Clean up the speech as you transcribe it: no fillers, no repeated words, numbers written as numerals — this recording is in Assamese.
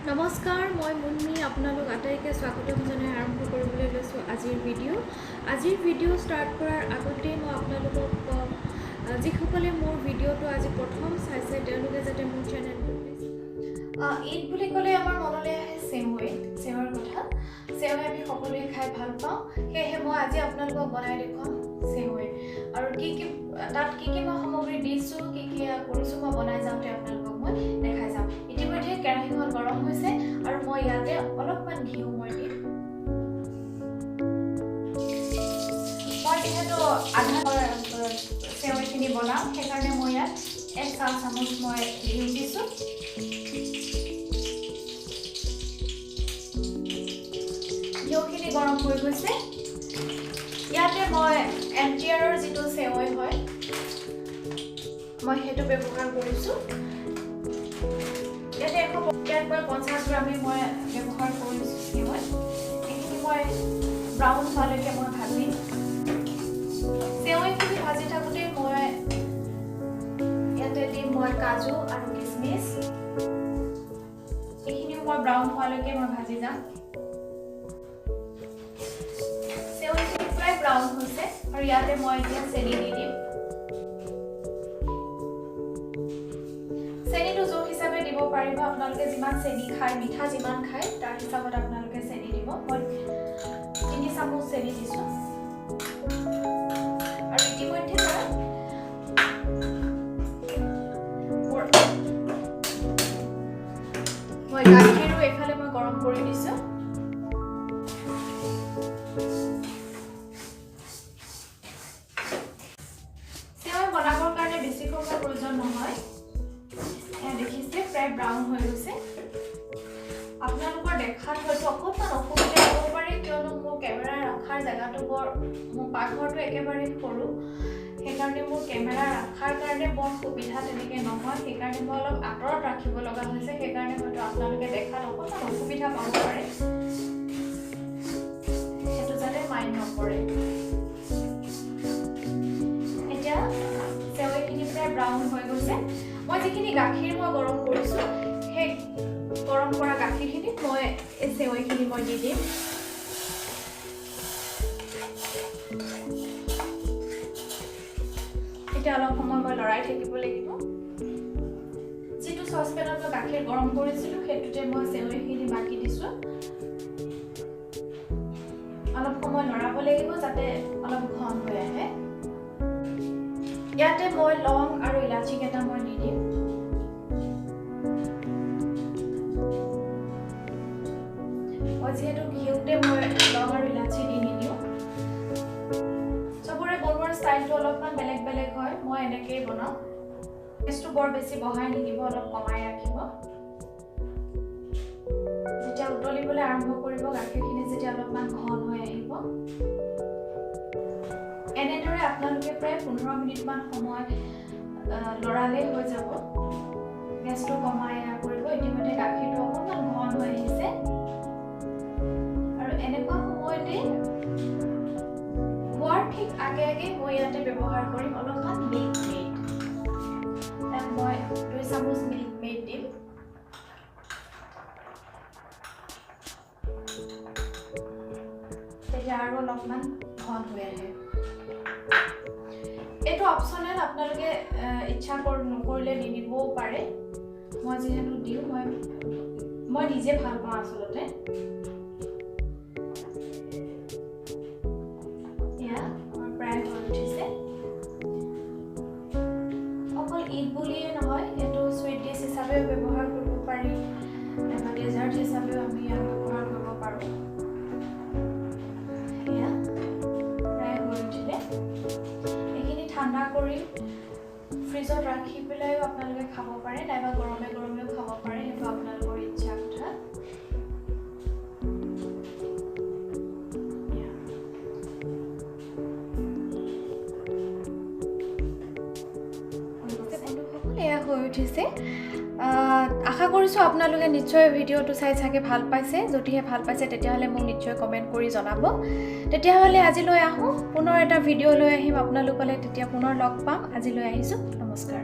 নমস্কাৰ, মই মুন্মি আপোনালোক আটাইকে স্বাগতম জনাই আৰম্ভ কৰিবলৈ লৈছোঁ আজিৰ ভিডিঅ' ষ্টাৰ্ট কৰাৰ আগতেই মই আপোনালোকক কম যিসকলে মোৰ ভিডিঅ'টো আজি প্ৰথম চাইছে তেওঁলোকে যাতে মোৰ চেনেলটো ঈদ বুলি ক'লে আমাৰ মনলৈ আহে চেৱৈৰ কথা। চেৱৈ আমি সকলোৱে খাই ভাল পাওঁ, সেয়েহে মই আজি আপোনালোকক বনাই দেখুৱাম চেৱৈ। আৰু তাত কি কি মই সামগ্ৰী দিছোঁ, কি কি কৰিছোঁ মই বনাই যাওঁতে আপোনালোকক মই দেখাই যাম। ইতিমধ্যে কেৰাহীখন গৰম হৈছে আৰু মই ইয়াতে অলপমান ঘিউ মই দিম। মই যিহেতু আধা চেৱৈখিনি বনাম, সেইকাৰণে মই ইয়াত 1 চামুচ মই ঘিউ দিছোঁ। ঘিউখিনি গৰম হৈ গৈছে। ইয়াতে মই এমটিআৰৰ যিটো চেৱৈ হয় মই সেইটো ব্যৱহাৰ কৰিছোঁ। ইয়াতে 150 গ্ৰামেই মই ব্যৱহাৰ কৰিছোঁ চেৱৈ। এইখিনি মই ব্ৰাউন হোৱালৈকে মই ভাজিম। চেৱৈখিনি ভাজি থাকোঁতে মই ইয়াতে দিম মই কাজু আৰু কিচমিচ। এইখিনিও মই ব্ৰাউন হোৱালৈকে মই ভাজি যাম। চেৱৈখিনি প্ৰায় ব্ৰাউন হৈছে আৰু ইয়াতে মই এতিয়া চেনি দি দিম। চেনিটো জোখ হিচাপে দিব পাৰিব, আপোনালোকে যিমান চেনি খায়, মিঠা যিমান খায় তাৰ হিচাপত আপোনালোকে চেনি দিব। মই 3 চামুচ চেনি দিছোঁ। আৰু ইতিমধ্যে মই গাখীৰো এফালে মই গৰম কৰি দিছোঁ। চেৱৈ বনাবৰ কাৰণে বেছি সময়ৰ প্ৰয়োজন নহয়। দেখিছে প্ৰায় ব্ৰাউন হৈ গৈছে। আপোনালোকৰ দেখাত হয়তো অকণমান অসুবিধা হ'ব পাৰে, কিয়নো মোৰ কেমেৰা ৰখাৰ জেগাটো মোৰ পাকঘৰটো একেবাৰে সৰু, সেইকাৰণে মোৰ কেমেৰা ৰখাৰ কাৰণে বৰ সুবিধা তেনেকৈ নহয়। সেইকাৰণে মই অলপ আঁতৰত ৰাখিব লগা হৈছে। সেইকাৰণে হয়তো আপোনালোকে দেখাত অকণমান অসুবিধা পাব পাৰে, সেইটো যাতে মাইণ্ড নকৰে। এতিয়া চেৱৈখিনি প্ৰায় ব্ৰাউন হৈ গৈছে। মই যিখিনি গাখীৰ মই গৰম কৰিছোঁ, সেই গৰম কৰা গাখীৰখিনিত মই এই চেৱৈখিনি মই দি দিম। এতিয়া অলপ সময় মই লৰাই থাকিব লাগিব। যিটো চচপেনত মই গাখীৰ গৰম কৰিছিলোঁ সেইটোতে মই চেৱৈখিনি বাকি দিছোঁ। অলপ সময় লৰাব লাগিব যাতে অলপ ঘন হৈ আহে। ইয়াতে মই লং আৰু ইলাচি কেইটা মই দি দিম। মই যিহেতু ঘিউতে মই লং আৰু ইলাচি দি নিদিওঁ। চবৰে বনোৱাৰ ষ্টাইলটো অলপমান বেলেগ বেলেগ হয়, মই এনেকেই বনাওঁ। গেছটো বৰ বেছি বঢ়াই নিদিব, অলপ কমাই ৰাখিব। যেতিয়া উতলিবলৈ আৰম্ভ কৰিব, গাখীৰখিনি যেতিয়া অলপমান ঘন হৈ আহিব, এনেদৰে আপোনালোকে প্ৰায় 15 মিনিটমান সময় লৰালেই হৈ যাব। গেছটো কমাই কৰিব। ইতিমধ্যে গাখীৰটো অকণমান ঘন হৈ আহিছে আৰু এনেকুৱা সময়তে হোৱাৰ ঠিক আগে মই ইয়াতে ব্যৱহাৰ কৰিম অলপমান মিল্ক মেড। তাত মই 2 চামুচ মিল্ক মেড দিম। তেতিয়া আৰু অলপমান ঘন হৈ আহে। এইটো অপচনেল, আপোনালোকে ইচ্ছা নকৰিলে নিদিবও পাৰে। মই যিহেতু দিওঁ, মই নিজে ভাল পাওঁ আচলতে। এয়া আমাৰ প্ৰায় হৈ উঠিছে। অকল ঈদ বুলিয়ে নহয়, এইটো চুইট ডিছ হিচাপেও ব্যৱহাৰ কৰিব পাৰি, নাইবা ডেজাৰ্ট হিচাপেও আমি ইয়াক ব্যৱহাৰ কৰিব পাৰোঁ। এয়া প্ৰায় হৈ উঠিলে। এইখিনি ঠাণ্ডা কৰি ফ্ৰিজত ৰাখি পেলাইও আপোনালোকে খাব পাৰে, নাইবা গৰমেও খাব পাৰে, সেইটো আপোনালোকৰ ইচ্ছা কথা। এয়া হৈ উঠিছে। আশা কৰিছোঁ আপোনালোকে নিশ্চয় ভিডিঅ'টো চাই চাগে ভাল পাইছে। যদিহে ভাল পাইছে তেতিয়াহ'লে মোক নিশ্চয় কমেণ্ট কৰি জনাব। তেতিয়াহ'লে আজিলৈ আহোঁ, পুনৰ এটা ভিডিঅ' লৈ আহিম আপোনালোকলৈ। তেতিয়া পুনৰ লগ পাম। আজিলৈ আহিছোঁ, নমস্কাৰ।